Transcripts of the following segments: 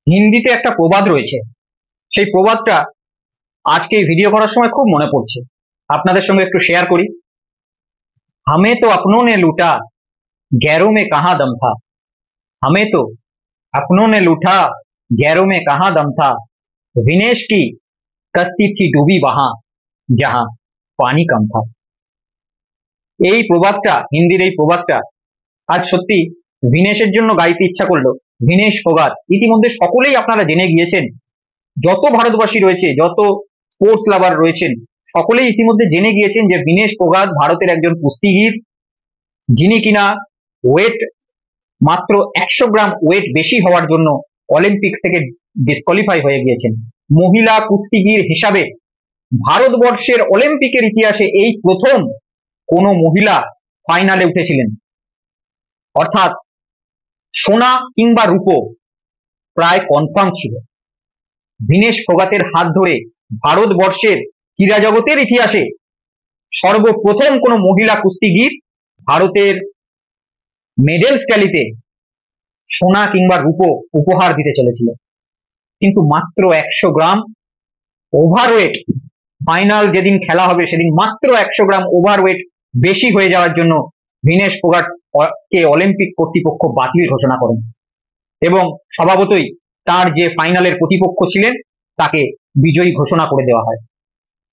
হিন্দিতে একটা প্রবাদ রয়েছে, সেই প্রবাদটা আজকে এই ভিডিও করার সময় খুব মনে পড়ছে, আপনাদের সঙ্গে একটু শেয়ার করি। हमें तो अपनों ने लूटा, गैरों में कहाँ दम था। हमें तो अपनों ने लूटा, गैरों में कहाँ दम था। विनेश की कश्ती थी डूबी वहां, जहां पानी कम था। এই প্রবাদটা, হিন্দির এই প্রবাদটা আজ সত্যি ভিনেশের জন্য গাইতে ইচ্ছা করলো। ভিনেশ ফোগাট ইতিমধ্যে সকলেই আপনারা জেনে গিয়েছেন, যত ভারতবাসী রয়েছে, যত স্পোর্টস লাভার রয়েছেন, সকলেই ইতিমধ্যে জেনে গিয়েছেন যে ভিনেশ ফোগাট ভারতের একজন কুস্তিগির, যিনি কিনা ওয়েট মাত্র 100 গ্রাম ওয়েট বেশি হওয়ার জন্য অলিম্পিক্স থেকে ডিসকোয়ালিফাই হয়ে গিয়েছেন। মহিলা কুস্তিগির হিসাবে ভারতবর্ষের অলিম্পিকের ইতিহাসে এই প্রথম কোন মহিলা ফাইনালে উঠেছিলেন, অর্থাৎ সোনা কিংবা রূপো প্রায় কনফার্ম ছিল। ভিনেশ ফোগাটের হাত ধরে ভারতবর্ষের ক্রীড়া জগতের ইতিহাসে সর্বপ্রথম কোন মহিলা কুস্তিগির ভারতের মেডেল ট্যালিতে সোনা কিংবা রূপো উপহার দিতে চলেছিল, কিন্তু মাত্র 100 গ্রাম ওভারওয়েট, ফাইনাল যেদিন খেলা হবে সেদিন মাত্র 100 গ্রাম ওভারওয়েট বেশি হয়ে যাওয়ার জন্য ভিনেশ ফোগাট কে অলিম্পিক কর্তৃপক্ষ বাতিল ঘোষণা করেন এবং স্বভাবতই তার যে ফাইনালের প্রতিপক্ষ ছিলেন তাকে বিজয়ী ঘোষণা করে দেওয়া হয়।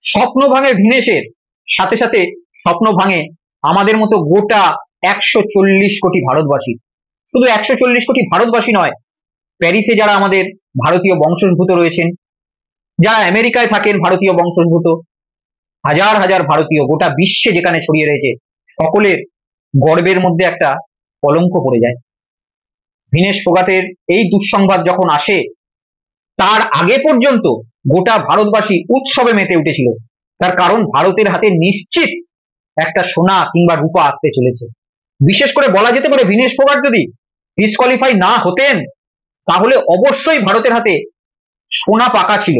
স্বপ্ন ভাঙে ভিনেশের, সাথে সাথে স্বপ্ন ভাঙে আমাদের মতো গোটা 140 কোটি ভারতবাসী। শুধু 140 কোটি ভারতবাসী নয়, প্যারিসে যারা আমাদের ভারতীয় বংশোদ্ভূত রয়েছেন, যারা আমেরিকায় থাকেন ভারতীয় বংশোদ্ভূত, হাজার হাজার ভারতীয় গোটা বিশ্বে যেখানে ছড়িয়ে রয়েছে, সকলের গর্বের মধ্যে একটা কলঙ্ক পড়ে যায়। ভিনেশ ফোগাটের এই দুঃসংবাদ যখন আসে, তার আগে পর্যন্ত গোটা ভারতবাসী উৎসবে মেতে উঠেছিল, তার কারণ ভারতের হাতে নিশ্চিত একটা সোনা কিংবা রূপা আসতে চলেছে। বিশেষ করে বলা যেতে পারে ভিনেশ ফোগাট যদি ডিসকোয়ালিফাই না হতেন তাহলে অবশ্যই ভারতের হাতে সোনা পাকা ছিল।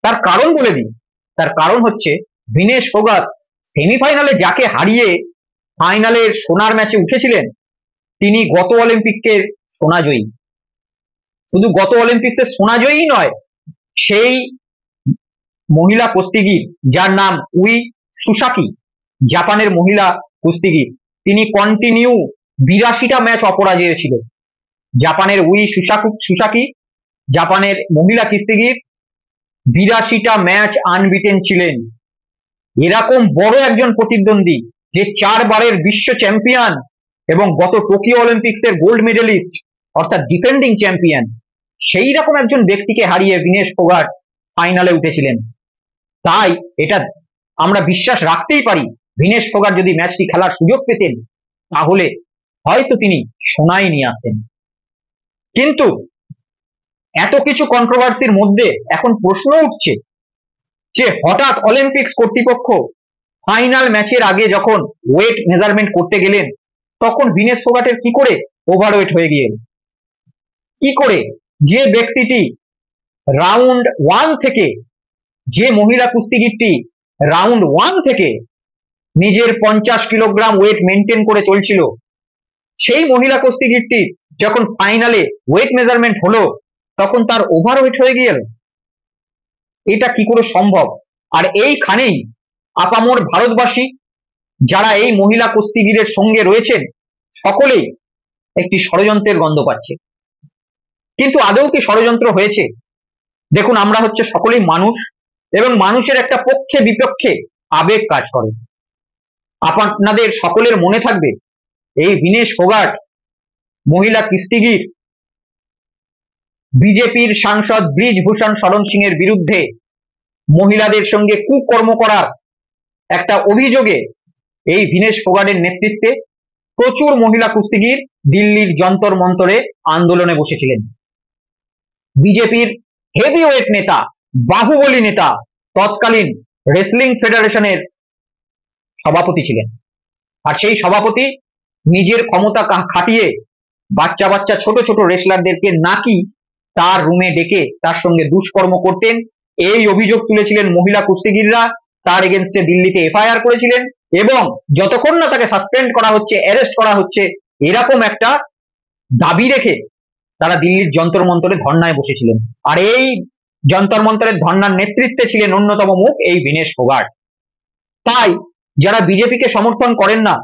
তার কারণ বলে দিই, তার কারণ হচ্ছে ভিনেশ ফোগাট সেমিফাইনালে যাকে হারিয়ে ফাইনালের সোনার ম্যাচে উঠেছিলেন, তিনি গত অলিম্পিকের সোনাজয়ী। শুধু গত অলিম্পিক্সের সোনাজয়ী নয়, সেই মহিলা কুস্তিগির যার নাম উই সুসাকি, জাপানের মহিলা কুস্তিগির, তিনি কন্টিনিউ 82টা ম্যাচ অপরাজেয় ছিল। জাপানের উই সুসাকি, জাপানের মহিলা কুস্তিগির, 82টা ম্যাচ আনবিটেন ছিলেন। এরকম বড় একজন প্রতিদ্বন্দ্বী, যে 4 বারের বিশ্ব চ্যাম্পিয়ন এবং গত টোকিও অলিম্পিক্সের গোল্ড মেডেলিস্ট অর্থাৎ ডিফেন্ডিং চ্যাম্পিয়ন, সেই রকম একজন ব্যক্তিকে হারিয়ে ভিনেশ ফোগাট ফাইনালে উঠেছিলেন। তাই এটা আমরা বিশ্বাস রাখতেই পারি, ভিনেশ ফোগাট যদি ম্যাচটি খেলার সুযোগ পেতেন তাহলে হয়তো তিনি সোনাই নিয়ে আসতেন। কিন্তু এত কিছু কন্ট্রোভার্সির মধ্যে এখন প্রশ্ন উঠছে যে হঠাৎ অলিম্পিক্স কর্তৃপক্ষ ফাইনাল ম্যাচের আগে যখন ওয়েট মেজারমেন্ট করতে গেলেন, তখন ভিনেশ ফোগাটের কি করে ওভারওয়েট হয়ে গিয়ে, কি করে যে ব্যক্তিটি রাউন্ড 1 থেকে, যে মহিলা কুস্তিগিরটি রাউন্ড 1 থেকে নিজের 50 কিলোগ্রাম ওয়েট মেনটেন করে চলছিল, সেই মহিলা কুস্তিগিরটি যখন ফাইনালে ওয়েট মেজারমেন্ট হলো তখন তার ওভারওয়েট হয়ে গেল। এটা কি করে সম্ভব? আর এইখানেই আপামর ভারতবাসী যারা এই মহিলা কুস্তিগিরের সঙ্গে রয়েছেন সকলেই একটি ষড়যন্ত্রের গন্ধ পাচ্ছে। কিন্তু আদৌ কি ষড়যন্ত্র হয়েছে? দেখুন, আমরা হচ্ছে সকলেই মানুষ এবং মানুষের একটা পক্ষে বিপক্ষে আবেগ কাজ করে। আপনাদের সকলের মনে থাকবে এই ভিনেশ ফোগাট মহিলা কুস্তিগির বিজেপির সাংসদ ব্রিজভূষণ শরণ সিং এর বিরুদ্ধে মহিলাদের সঙ্গে কুকর্ম করার একটা অভিযোগে এই ভিনেশ ফোগাটের নেতৃত্বে প্রচুর মহিলা কুস্তিগির দিল্লির যন্তর মন্তরে আন্দোলনে বসেছিলেন। বিজেপির হেভিওয়েট নেতা, বাহুবলী নেতা, তৎকালীন রেসলিং ফেডারেশনের সভাপতি ছিলেন। আর সেই সভাপতি নিজের ক্ষমতা খাটিয়ে বাচ্চা বাচ্চা ছোট ছোট রেসলারদেরকে নাকি তার রুমে ডেকে তার সঙ্গে দুষ্কর্ম করতেন, এই অভিযোগ তুলেছিলেন মহিলা কুস্তিগিররা। তার এগেনস্টে দিল্লিতে এফআইআর করেছিলেন এবং যতক্ষণ না তাকে সাসপেন্ড করা হচ্ছে, অ্যারেস্ট করা হচ্ছে, এরকম একটা দাবি রেখে তারা দিল্লির যন্তর মন্তরে ধর্নায় বসেছিলেন। আর এই যন্তর মন্তরের ধর্নার নেতৃত্বে ছিলেন অন্যতম মুখ এই ভিনেশ ফোগাট। তাই যারা বিজেপিকে সমর্থন করেন না,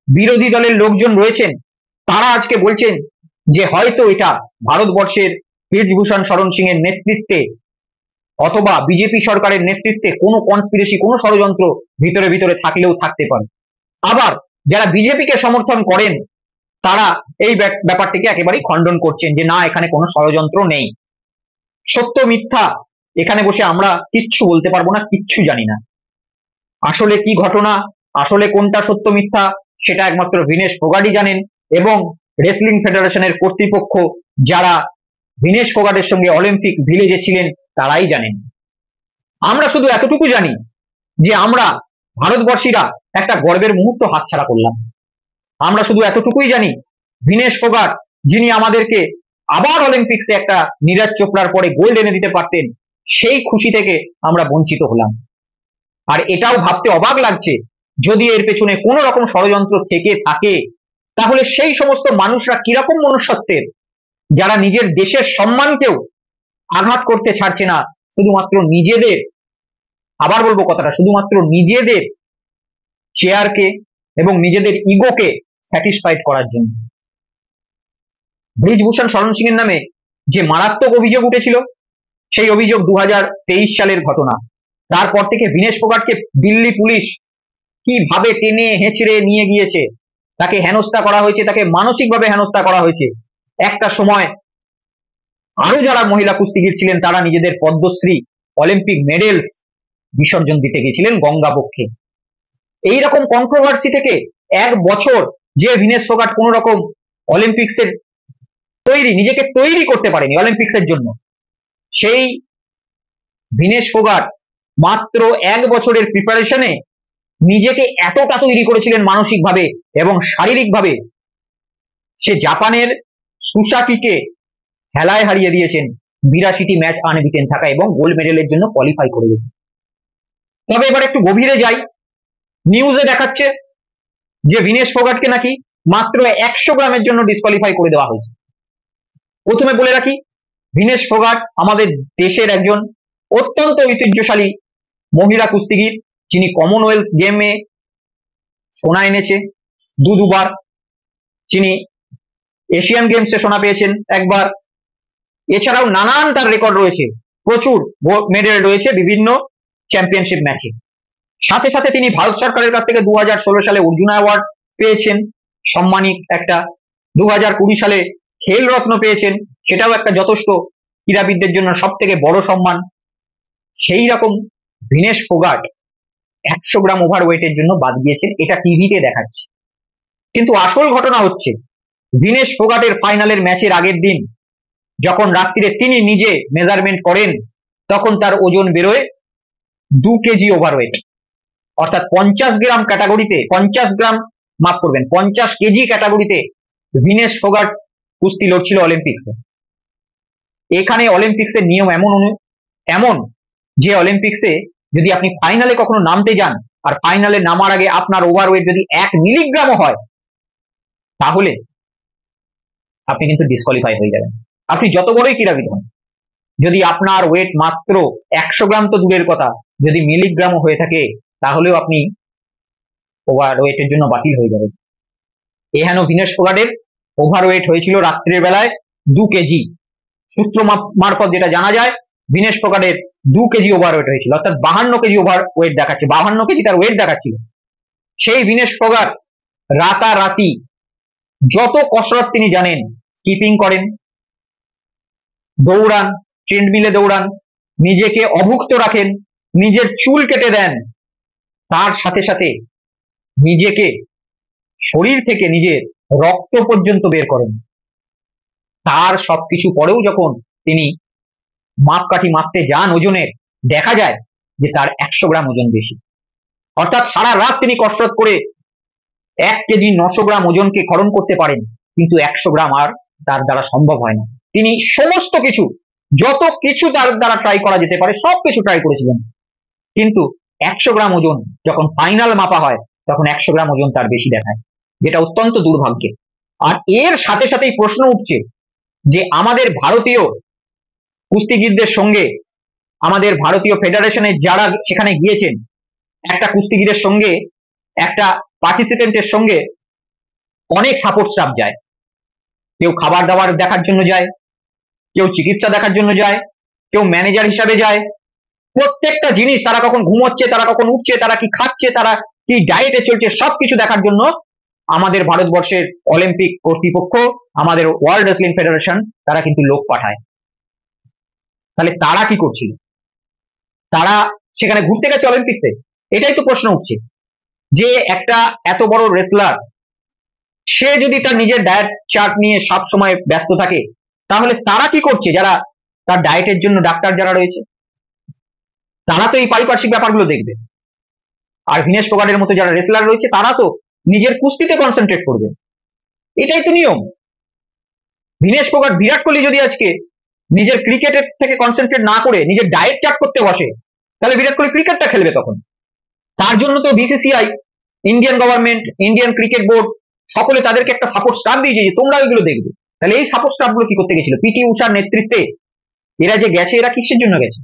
বিরোধী দলের লোকজন রয়েছেন, তারা আজকে বলছেন যে হয়তো এটা ভারতবর্ষের বীরভূষণ শরণ সিং এর নেতৃত্বে অথবা বিজেপি সরকারের নেতৃত্বে কোনো কনস্পিরেসি, কোনো ষড়যন্ত্র ভিতরে ভিতরে থাকলেও থাকতে পারে। আবার যারা বিজেপিকে সমর্থন করেন তারা এই ব্যাপারটিকে একেবারেই খণ্ডন করছেন যে না, এখানে কোনো ষড়যন্ত্র নেই, সত্য মিথ্যা এখানে বসে আমরা কিচ্ছু বলতে পারবো না, কিচ্ছু জানি না। আসলে কি ঘটনা, আসলে কোনটা সত্য মিথ্যা, সেটা একমাত্র ভিনেশ ফোগাটই জানেন এবং রেসলিং ফেডারেশনের কর্তৃপক্ষ যারা ভিনেশ ফোগাটের সঙ্গে অলিম্পিক ভিলেজে ছিলেন তারাই জানেন। আমরা শুধু এতটুকু জানি যে আমরা ভারতবর্ষীরা একটা গর্বের মুহূর্ত হাতছাড়া করলাম। আমরা শুধু এতটুকুই জানি ভিনেশ ফোগাট, যিনি আমাদেরকে আবার অলিম্পিক্সে একটা নীরজ চোপড়ার পরে গোল্ড এনে দিতে পারতেন, সেই খুশি থেকে আমরা বঞ্চিত হলাম। আর এটাও ভাবতে অবাক লাগছে, যদি এর পেছনে কোনো রকম ষড়যন্ত্র থেকে থাকে তাহলে সেই সমস্ত মানুষরা কিরকম মনুষ্যত্বের, যারা নিজের দেশের সম্মানকেও আঘাত করতে ছাড়ছে না শুধুমাত্র নিজেদের, আবার বলবো কথাটা, শুধুমাত্র নিজেদের চেয়ারকে এবং নিজেদের ইগোকে স্যাটিসফাইড করার জন্য। বীরভূষণ শরণ সিং এর নামে যে মারাত্মক অভিযোগ উঠেছিল, সেই অভিযোগ 2023 সালের ঘটনা। তারপর থেকে ভিনেশ ফোগাটকে দিল্লি পুলিশ কিভাবে টেনে হেঁচড়ে নিয়ে গিয়েছে, তাকে হেনস্থা করা হয়েছে, তাকে মানসিকভাবে হেনস্থা করা হয়েছে। একটা সময় আরো যারা মহিলা কুস্তিগির ছিলেন তারা নিজেদের পদ্মশ্রী, অলিম্পিক মেডেলস বিসর্জন দিতে গেছিলেন গঙ্গা পক্ষে। এইরকম কন্ট্রোভার্সি থেকে এক বছর যে ভিনেশ ফোগাট কোন রকম অলিম্পিক্সের নিজেকে তৈরি করতে পারেনি অলিম্পিক্সের জন্য, সেই ভিনেশ ফোগাট মাত্র এক বছরের প্রিপারেশনে নিজেকে এতটা তৈরি করেছিলেন মানসিকভাবে এবং শারীরিকভাবে, সে জাপানের সুসাকিকে হেলায় হারিয়ে দিয়েছেন 82টি ম্যাচ আনবিটেন থাকা এবং গোল্ড মেডেলের জন্য কোয়ালিফাই করে গেছে। তবে এবার একটু গভীরে যাই। নিউজে দেখাচ্ছে যে ভিনেশ ফোগাটকে নাকি মাত্র 100 গ্রামের জন্য ডিসকোয়ালিফাই করে দেওয়া হয়েছে। প্রথমে বলে রাখি, ভিনেশ ফোগাট আমাদের দেশের একজন অত্যন্ত ঐতিহ্যশালী মহিলা কুস্তিগির, যিনি কমনওয়েলথ গেমে সোনা এনেছে দুবার, যিনি এশিয়ান গেমসে সোনা পেয়েছেন একবার, এছাড়াও নানান তার রেকর্ড রয়েছে, প্রচুর মেডেল রয়েছে বিভিন্ন চ্যাম্পিয়নশিপ ম্যাচে। সাথে সাথে তিনি ভারত সরকারের কাছ থেকে 2016 সালে অর্জুন অ্যাওয়ার্ড পেয়েছেন, সম্মানিক একটা। 2020 সালে খেল রত্ন পেয়েছেন, সেটাও একটা যথেষ্ট ক্রীড়াবিদদের জন্য সব থেকে বড় সম্মান। সেই রকম ভিনেশ ফোগাট 100 গ্রাম ওভারওয়েটের জন্য বাদ দিয়েছেন, এটা টিভিতে দেখাচ্ছে। কিন্তু আসল ঘটনা হচ্ছে ভিনেশ ফোগাটের ফাইনালের ম্যাচের আগের দিন যখন রাত্রিরে তিনি নিজে মেজারমেন্ট করেন, তখন তার ওজন বেরোয় 2 কেজি ওভারওয়েট, অর্থাৎ 50 গ্রাম ক্যাটাগরিতে, 50 গ্রাম মাফ করবেন 50 কেজি ক্যাটাগরিতে ভিনেশ ফোগাট কুস্তি লড়ছিল অলিম্পিক্সে। এখানে অলিম্পিক্সের নিয়ম এমন যে অলিম্পিক্সে যদি আপনি ফাইনালে কখনো নামতে যান আর ফাইনালে নামার আগে আপনার ওভারওয়েট যদি 1 মিলিগ্রামও হয়, তাহলে আপনি কিন্তু ডিসকোয়ালিফাই হয়ে যাবেন। আপনি যত বড়ই ক্রীড়াবিদ হন, যদি আপনার ওয়েট মাত্র 100 গ্রাম তো দূরের কথা, যদি মিলিগ্রামও হয়ে থাকে, তাহলেও আপনি ওভারওয়েটের জন্য বাতিল হয়ে যাবেন। এহেন ভিনেশ ফোগাটের ওভারওয়েট হয়েছিল রাত্রের বেলায় 2 কেজি। সূত্র মারফত যেটা জানা যায়, ভিনেশ ফোগাটের 2 কেজি ওভারওয়েট হয়েছিল, অর্থাৎ 52 কেজি ওভারওয়েট দেখাচ্ছে, 52 কেজি তার ওয়েট দেখাচ্ছিল। সেই ভিনেশ ফোগাট রাতারাতি যত কসরত তিনি জানেন, স্কিপিং করেন, দৌড়ান, ট্রেডমিলে দৌড়ান, নিজেকে অভুক্ত রাখেন, নিজের চুল কেটে দেন, তার সাথে সাথে নিজেকে শরীর থেকে নিজের রক্ত পর্যন্ত বের করেন। তার সবকিছু পরেও যখন তিনি মাপকাঠি মাপতে যান ওজনের, দেখা যায় যে তার 100 গ্রাম ওজন বেশি। অর্থাৎ সারা রাত তিনি কসরত করে 1 কেজি 900 গ্রাম ওজনকে ক্ষরণ করতে পারেন, কিন্তু 100 গ্রাম আর তার দ্বারা সম্ভব হয় না। তিনি সমস্ত কিছু, যত কিছু তার দ্বারা ট্রাই করা যেতে পারে সবকিছু ট্রাই করেছিলেন, কিন্তু 100 গ্রাম ওজন যখন ফাইনাল মাপা হয় তখন 100 গ্রাম ওজন তার বেশি দেখায়, যেটা অত্যন্ত দুর্ভাগ্যের। আর এর সাথে সাথেই প্রশ্ন উঠছে যে আমাদের ভারতীয় কুস্তিগীরদের সঙ্গে, আমাদের ভারতীয় ফেডারেশনের যারা সেখানে গিয়েছেন, একটা কুস্তিগীরের সঙ্গে একটা পার্টিসিপেন্টের সঙ্গে অনেক সাপোর্ট স্টাফ যায়। কেউ খাবার দাবার দেখার জন্য যায়, কেউ চিকিৎসা দেখার জন্য যায়, কেউ ম্যানেজার হিসাবে যায়। প্রত্যেকটা জিনিস, তারা কখন ঘুমোচ্ছে, তারা কখন উঠছে, তারা কি খাচ্ছে, তারা কি ডায়েটে চলছে, সবকিছু দেখার জন্য আমাদের ভারতবর্ষের অলিম্পিক কর্তৃপক্ষ, আমাদের ওয়ার্ল্ড রেসলিং ফেডারেশন, তারা কিন্তু লোক পাঠায়। তাহলে তারা কি করছিল? তারা সেখানে ঘুরতে গেছে অলিম্পিক্সে? এটাই তো প্রশ্ন উঠছে যে একটা এত বড় রেসলার, সে যদি তার নিজের ডায়েট চার্ট নিয়ে সব সময় ব্যস্ত থাকে, তাহলে তারা কি করছে? যারা তার ডায়েটের জন্য ডাক্তার যারা রয়েছে, তারা তো এই পারিপার্শ্বিক ব্যাপারগুলো দেখবে। আর ভিনেশ ফোগাটের মতো যারা রেসলার রয়েছে, তারা তো নিজের কুস্তিতে কনসেন্ট্রেট করবে। এটাই তো নিয়ম। ভিনেশ ফোগাট, বিরাট কোহলি যদি আজকে নিজের ক্রিকেটের থেকে কনসেন্ট্রেট না করে নিজের ডায়েট চার্ট করতে বসে, তাহলে বিরাট কোহলি ক্রিকেটটা খেলবে তখন। তার জন্য তো BCCI, Indian government, Indian cricket board, সকলে তাদেরকে একটা সাপোর্ট স্টাফ দিয়েছে যে তোমরা ওইগুলো দেখবে। তাহলে এই সাপোর্ট স্টাফ গুলো কি করতে গেছিল? পিটি উষার নেতৃত্বে এরা যে গেছে, এরা কিসের জন্য গেছে?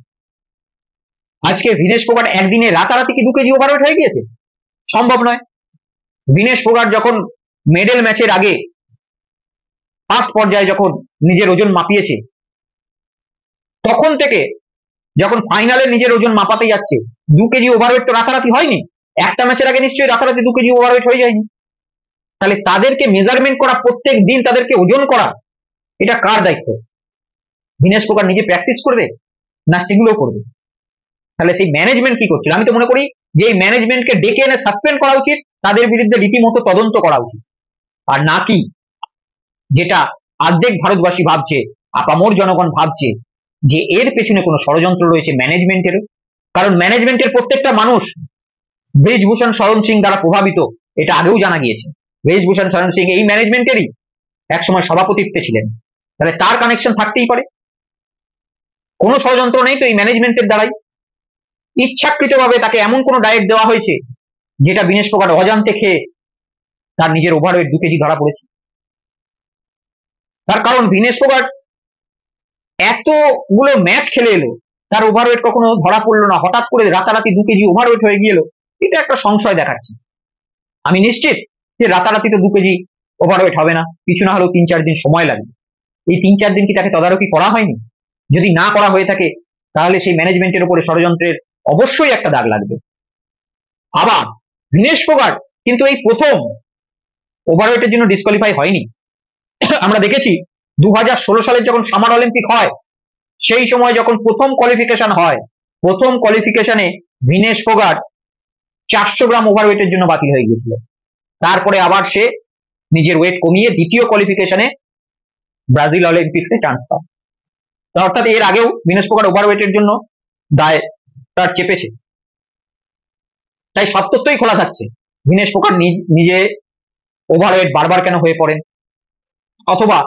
আজকে ভিনেশ ফোগাট একদিনে রাতারাতি কি 2 কেজি ওভারওয়েট হয়ে গিয়েছে? সম্ভব নয়। ভিনেশ ফোগাট যখন মেডেল ম্যাচের আগে ফার্স্ট পর্যায়ে যখন নিজের ওজন মাপিয়েছে, তখন থেকে যখন ফাইনালে নিজের ওজন মাপাতে যাচ্ছে, 2 কেজি ওভারওয়েট তো রাতারাতি হয়নি। একটা ম্যাচের আগে নিশ্চয়ই রাতারাতি 2 কেজি ওভারওয়েট হয়ে যায়নি। তাহলে তাদেরকে মেজারমেন্ট করা, প্রত্যেক দিন তাদেরকে ওজন করা, এটা কার দায়িত্ব? ভিনেশ ফোগাট নিজে প্র্যাকটিস করবে না সেগুলো করবে? তাহলে সেই ম্যানেজমেন্ট কি করছিল? আমি তো মনে করি যে এই ম্যানেজমেন্টকে ডেকে এনে সাসপেন্ড করা উচিত, তাদের বিরুদ্ধে রীতিমতো তদন্ত করা উচিত। আর নাকি যেটা অর্ধেক ভারতবাসী ভাবছে, আপামর জনগণ ভাবছে যে এর পেছনে কোনো ষড়যন্ত্র রয়েছে ম্যানেজমেন্টেরও। কারণ ম্যানেজমেন্টের প্রত্যেকটা মানুষ ব্রিজভূষণ শরণ সিং দ্বারা প্রভাবিত, এটা আগেও জানা গিয়েছে। ব্রিজভূষণ শরণ সিং এই ম্যানেজমেন্টেরই একসময় সভাপতিত্বে ছিলেন। তাহলে তার কানেকশন থাকতেই পারে। কোনো ষড়যন্ত্র নেই তো এই ম্যানেজমেন্টের দ্বারাই ইচ্ছাকৃতভাবে তাকে এমন কোনো ডায়েট দেওয়া হয়েছে যেটা ভিনেশ ফোগাট অজান্তে খেয়ে তার নিজের ওভারওয়েট 2 কেজি ধরা পড়েছে। তার কারণ ভিনেশ ফোগাট এতগুলো ম্যাচ খেলে এলো, তার ওভারওয়েট কখনো ধরা পড়লো না, হঠাৎ করে রাতারাতি 2 কেজি ওভারওয়েট হয়ে গেল, এটা একটা সংশয় দেখাচ্ছে। আমি নিশ্চিত যে রাতারাতি তো 2 কেজি ওভারওয়েট হবে না, কিছু না হলেও 3-4 দিন সময় লাগবে। এই 3-4 দিন কি তাকে তদারকি করা হয়নি? যদি না করা হয়ে থাকে, তাহলে সেই ম্যানেজমেন্টের উপরে ষড়যন্ত্রের অবশ্যই একটা দাগ লাগবে। আবার ভিনেশ ফোগাট কিন্তু এই প্রথম ওভারওয়েটের জন্য ডিসকোয়ালিফাই হয়নি। আমরা দেখেছি 2016 সালের যখন সামার অলিম্পিক হয়, সেই সময় যখন প্রথম কোয়ালিফিকেশন হয়, প্রথম কোয়ালিফিকেশনে ভিনেশ ফোগাট 400 গ্রাম ওভারওয়েটের জন্য বাতিল হয়ে গিয়েছিল। তারপরে আবার সে নিজের ওয়েট কমিয়ে দ্বিতীয় কোয়ালিফিকেশনে ব্রাজিল অলিম্পিক্সে চান্স পায়। অর্থাৎ এর আগেও ভিনেশ ফোগাট ওভারওয়েটের জন্য দায় তার চেপেছে। তাই সব তথ্যই খোলা থাকছে। ভিনেশ ফোগাট নিজে ওভারওয়েট বারবার কেন হয়ে পড়েন, অথবা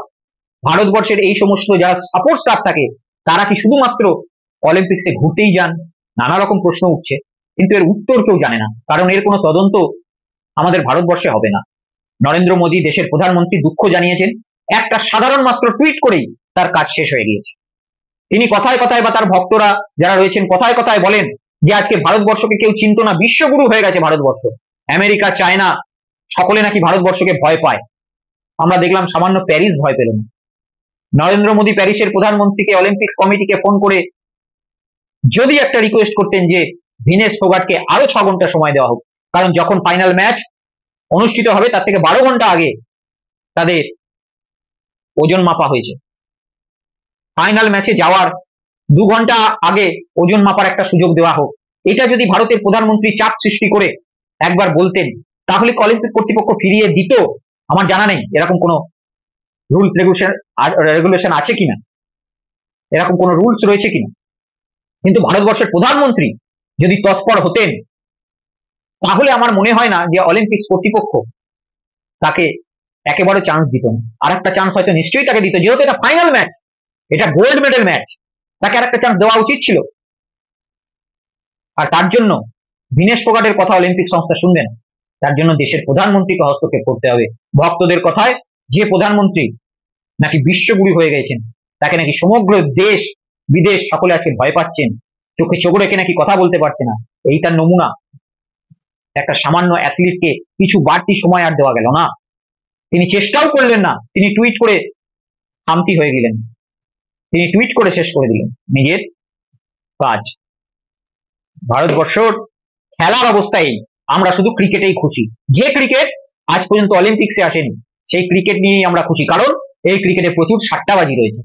ভারতবর্ষের এই সমস্ত যারা সাপোর্ট স্টাফ থাকে, তারা কি শুধুমাত্র অলিম্পিক্সে ঘুরতেই যান? নানা রকম প্রশ্ন উঠছে, কিন্তু এর উত্তর কেউ জানে না, কারণ এর কোনো তদন্ত আমাদের ভারতবর্ষে হবে না। নরেন্দ্র মোদী দেশের প্রধানমন্ত্রী দুঃখ জানিয়েছেন, একটা সাধারণ মাত্র টুইট করেই তার কাজ শেষ হয়ে গিয়েছে। তিনি কথায় কথায় বা তার ভক্তরা যারা রয়েছেন কথায় কথায় বলেন যে আজকে ভারতবর্ষকে কেউ চিনত না, বিশ্বগুরু হয়ে গেছে ভারতবর্ষ। আমেরিকা, চায়না সকলে নাকি ভারতবর্ষকে ভয় পায়। আমরা দেখলাম সামান্য প্যারিস ভয় পেল না। নরেন্দ্র মোদী প্যারিসের প্রধানমন্ত্রীকে, অলিম্পিক্স কমিটিকে ফোন করে যদি একটা রিকোয়েস্ট করতেন যে ভিনেশ ফোগাটকে আরো 6 ঘন্টা সময় দেওয়া হোক, কারণ যখন ফাইনাল ম্যাচ অনুষ্ঠিত হবে তার থেকে 12 ঘন্টা আগে তাদের ওজন মাপা হয়েছে। ফাইনাল ম্যাচে যাওয়ার 2 ঘন্টা আগে ওজন মাপার একটা সুযোগ দেওয়া হোক, এটা যদি ভারতের প্রধানমন্ত্রী চাপ সৃষ্টি করে একবার বলতেন, তাহলে অলিম্পিক কর্তৃপক্ষ ফিরিয়ে দিত। আমার জানা নেই এরকম কোন রুলস রেগুলেশন আছে কিনা, এরকম কোন রুলস রয়েছে কিনা, কিন্তু ভারতবর্ষের প্রধানমন্ত্রী যদি তৎপর হতেন, তাহলে আমার মনে হয় না যে অলিম্পিক্স কর্তৃপক্ষ তাকে একেবারে চান্স দিত না। আর একটা চান্স হয়তো নিশ্চয়ই তাকে দিত, যেহেতু এটা ফাইনাল ম্যাচ, এটা গোল্ড মেডেল ম্যাচ, তাকে আর একটা চান্স দেওয়া উচিত ছিল। আর তার জন্য ভিনেশ ফোগাটের কথা অলিম্পিক সংস্থা শুনবে না, তার জন্য দেশের প্রধানমন্ত্রীকে হস্তক্ষেপ করতে হবে। ভক্তদের কথায় যে প্রধানমন্ত্রী নাকি বিশ্বগুরু হয়ে গেছেন, তাকে নাকি সমগ্র দেশ বিদেশ সকলে আজকে ভয় পাচ্ছেন, চোখে চোখ রেখে নাকি কথা বলতে পারছে না, এই তার নমুনা। একটা সামান্য অ্যাথলিটকে কিছু বাড়তি সময় আর দেওয়া গেল না, তিনি চেষ্টাও করলেন না, তিনি টুইট করে খামতি হয়ে গেলেন, তিনি টুইট করে শেষ করে দিলেন নিজের কাজ। ভারতবর্ষর খেলার অবস্থায় আমরা শুধু ক্রিকেটেই খুশি, যে ক্রিকেট আজ পর্যন্ত অলিম্পিক্সে আসেনি সেই ক্রিকেট নিয়েই আমরা খুশি, কারণ এই ক্রিকেটে প্রচুর সাট্টাবাজি রয়েছে,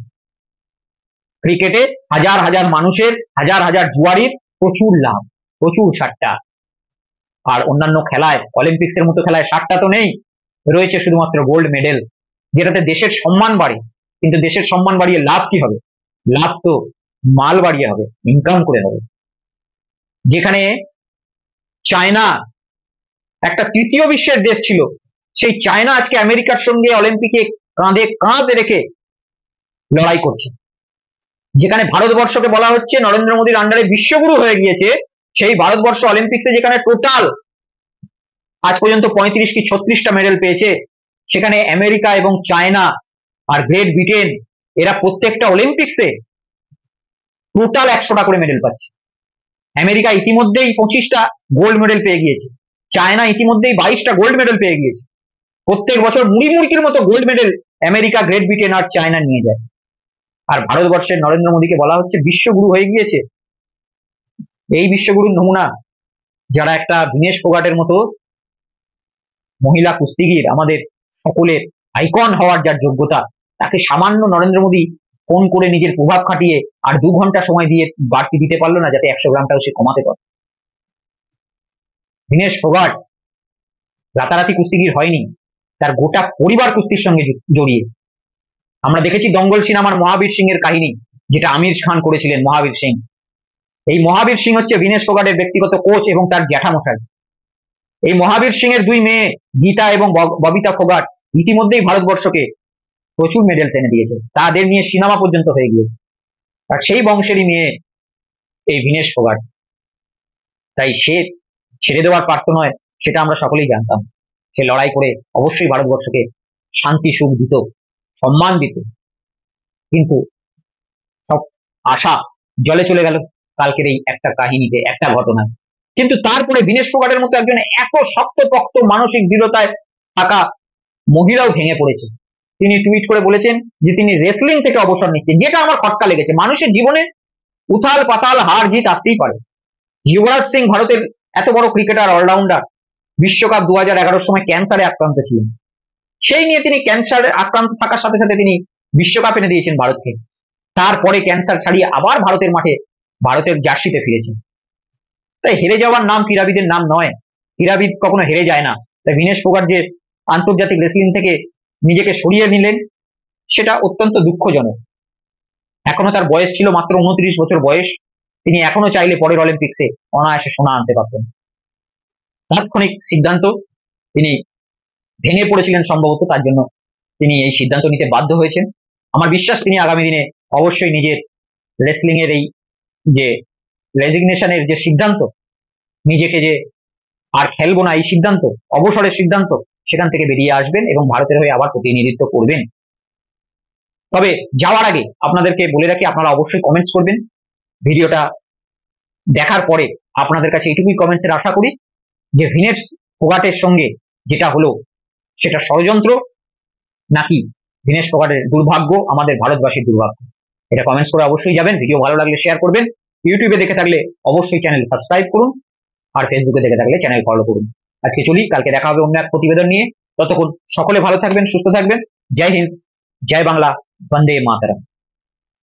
ক্রিকেটে হাজার হাজার মানুষের, হাজার হাজার জুয়ারির প্রচুর লাভ, প্রচুর সাট্টা। আর অন্যান্য খেলায়, অলিম্পিক্সের মতো খেলায় সাট্টা তো নেই, রয়েছে শুধুমাত্র গোল্ড মেডেল, যেটাতে দেশের সম্মান বাড়ে। কিন্তু দেশের সম্মান বাড়িয়ে লাভ কি হবে? লাভ তো মাল বাড়িয়ে হবে, ইনকাম করে হবে। যেখানে চায়না একটা তৃতীয় বিশ্বের দেশ ছিল, সেই চায়না আজকে আমেরিকার সঙ্গে অলিম্পিকে কাঁধে কাঁধ রেখে লড়াই করছে। যেখানে ভারতবর্ষকে বলা হচ্ছে নরেন্দ্র মোদীর আন্ডারে বিশ্বগুরু হয়ে গিয়েছে, সেই ভারতবর্ষ অলিম্পিক্সে যেখানে টোটাল আজ পর্যন্ত 35 কি 36টা মেডেল পেয়েছে, সেখানে আমেরিকা এবং চায়না আর গ্রেট ব্রিটেন এরা প্রত্যেকটা অলিম্পিক্সে টোটাল 100টা করে মেডেল পাচ্ছে। আমেরিকা ইতিমধ্যেই 25টা গোল্ড মেডেল পেয়ে গিয়েছে, চায়না ইতিমধ্যেই 22টা গোল্ড মেডেল পেয়ে গিয়েছে। প্রত্যেক বছর মুড়ি মুড়কির মতো gold medal America, Great Britain আর চায়না নিয়ে যায়। আর ভারতবর্ষের নরেন্দ্র মোদীকে বলা হচ্ছে বিশ্বগুরু হয়ে গিয়েছে। এই বিশ্বগুরুর নমুনা যারা একটা ভিনেশ ফোগাটের মতো মহিলা কুস্তিগির, আমাদের সকলের আইকন হওয়ার যার যোগ্যতা, তাকে সামান্য নরেন্দ্র মোদী ফোন করে নিজের প্রভাব খাটিয়ে আর 2 ঘন্টা সময় দিয়ে বাড়তি দিতে পারলো না, যাতে 100 গ্রামটাও সে কমাতে পারে। ভিনেশ ফোগাট রাতারাতি কুস্তিগির হয়নি, তার গোটা পরিবার কুস্তির সঙ্গে জড়িয়ে। আমরা দেখেছি দঙ্গল সিনেমার মহাবীর সিং এর কাহিনী, যেটা আমির খান করেছিলেন। মহাবীর সিং, এই মহাবীর সিং হচ্ছে ভিনেশ ফোগাটের ব্যক্তিগত কোচ এবং তার জ্যাঠামশাই। এই মহাবীর সিং এর 2 মেয়ে গীতা এবং ববিতা ফোগাট ইতিমধ্যেই ভারতবর্ষকে প্রচুর মেডেলস এনে দিয়েছে, তাদের নিয়ে সিনেমা পর্যন্ত হয়ে গিয়েছে। আর সেই বংশেরই মেয়ে এই ভিনেশ ফোগাট, তাই সে ছেড়ে দেওয়ার পারত নয়, সেটা আমরা সকলেই জানতাম। সে লড়াই করে অবশ্যই ভারতবর্ষকে শান্তি সুখ দিত, সম্মান দিত, কিন্তু সব আশা জলে চলে গেল কালকের এই একটা কাহিনীতে, একটা ঘটনায়। কিন্তু তারপরে ভিনেশ ফোগাটের মতো একজন এত শক্তপোক্ত মানসিক দৃঢ়তায় থাকা মহিলাও ভেঙে পড়েছে। তিনি টুইট করে বলেছেন যে তিনি রেসলিং থেকে অবসর নিচ্ছেন, যেটা আমার খটকা লেগেছে। মানুষের জীবনে উথাল পাতাল হার জিত আসতেই পারে। যুবরাজ সিং ভারতের এত বড় ক্রিকেটার, অলরাউন্ডার, বিশ্বকাপ 2011 সময় ক্যান্সারে আক্রান্ত ছিলেন, সেই নিয়ে তিনি ক্যান্সারে আক্রান্ত থাকার সাথে সাথে তিনি বিশ্বকাপ এনে দিয়েছেন ভারতকে। তারপরে ক্যান্সার ছাড়িয়ে আবার ভারতের মাঠে, ভারতের জার্সিতে ফিরেছেন। তাই হেরে যাওয়ার নাম ক্রীড়াবিদের নাম নয়, ক্রীড়াবিদ কখনো হেরে যায় না। তাই ভিনেশ ফোগাট যে আন্তর্জাতিক রেসলিং থেকে নিজেকে সরিয়ে নিলেন, সেটা অত্যন্ত দুঃখজনক। এখনো তার বয়স ছিল মাত্র 29 বছর বয়স, তিনি এখনো চাইলে পরের অলিম্পিক্সে অনায়াসে সোনা আনতে পারতেন। তাৎক্ষণিক সিদ্ধান্ত, তিনি ভেঙে পড়েছিলেন সম্ভবত, তার জন্য তিনি এই সিদ্ধান্ত নিতে বাধ্য হয়েছেন। আমার বিশ্বাস তিনি আগামী দিনে অবশ্যই নিজের রেসলিং এর এই যে রেজিগনেশনের যে সিদ্ধান্ত, নিজেকে যে আর খেলবো না এই সিদ্ধান্ত, অবসরের সিদ্ধান্ত, সেখান থেকে বেরিয়ে আসবেন এবং ভারতের হয়ে আবার প্রতিনিধিত্ব করবেন। তবে যাওয়ার আগে আপনাদেরকে বলে রাখি, আপনারা অবশ্যই কমেন্টস করবেন। ভিডিওটা দেখার পরে আপনাদের কাছে এইটুকুই কমেন্টসের আশা করি যে ভিনেশ ফোগাটের সঙ্গে যেটা হলো সেটা ষড়যন্ত্র, নাকি ভিনেশ ফোগাটের দুর্ভাগ্য, আমাদের ভারতবাসীর দুর্ভাগ্য। এটা কমেন্টস করে অবশ্যই যাবেন। ভিডিও ভালো লাগলে শেয়ার করবেন। ইউটিউবে দেখে থাকলে অবশ্যই চ্যানেল সাবস্ক্রাইব করুন, আর ফেসবুকে দেখে থাকলে চ্যানেল ফলো করুন। আজকে চলি, কালকে দেখা হবে অন্য এক প্রতিবেদন নিয়ে। ততক্ষণ সকলে ভালো থাকবেন, সুস্থ থাকবেন। জয় হিন্দ, জয় বাংলা, বন্দে মাতরম।